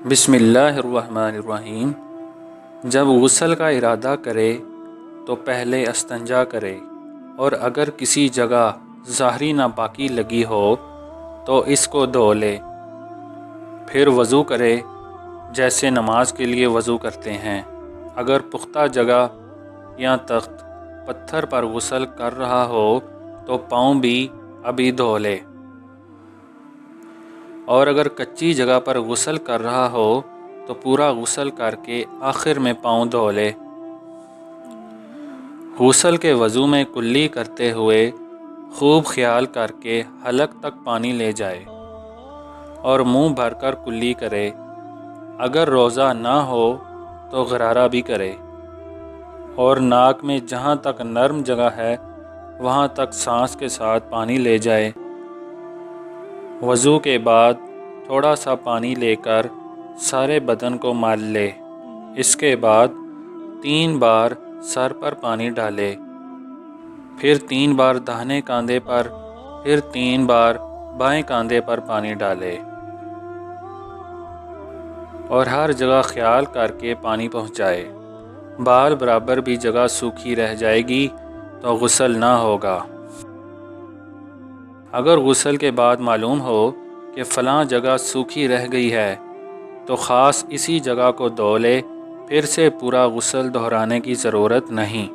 بسم اللہ الرحمن الرحیم۔ جب غسل کا ارادہ کرے تو پہلے استنجا کرے، اور اگر کسی جگہ ظاہری ناپاکی لگی ہو تو اس کو دھو لے، پھر وضو کرے جیسے نماز کے لیے وضو کرتے ہیں۔ اگر پختہ جگہ یا تخت پتھر پر غسل کر رہا ہو تو پاؤں بھی ابھی دھو لے، اور اگر کچی جگہ پر غسل کر رہا ہو تو پورا غسل کر کے آخر میں پاؤں دھو لے۔ غسل کے وضو میں کلی کرتے ہوئے خوب خیال کر کے حلق تک پانی لے جائے اور منہ بھر کر کلی کرے۔ اگر روزہ نہ ہو تو غرارہ بھی کرے، اور ناک میں جہاں تک نرم جگہ ہے وہاں تک سانس کے ساتھ پانی لے جائے۔ وضو کے بعد تھوڑا سا پانی لے کر سارے بدن کو مل لے۔ اس کے بعد 3 بار سر پر پانی ڈالے، پھر 3 بار داہنے کاندھے پر، پھر 3 بار بائیں کاندھے پر پانی ڈالے، اور ہر جگہ خیال کر کے پانی پہنچائے۔ بال برابر بھی جگہ سوکھی رہ جائے گی تو غسل نہ ہوگا۔ اگر غسل کے بعد معلوم ہو کہ فلاں جگہ سوکھی رہ گئی ہے تو خاص اسی جگہ کو دھو لے، پھر سے پورا غسل دہرانے کی ضرورت نہیں۔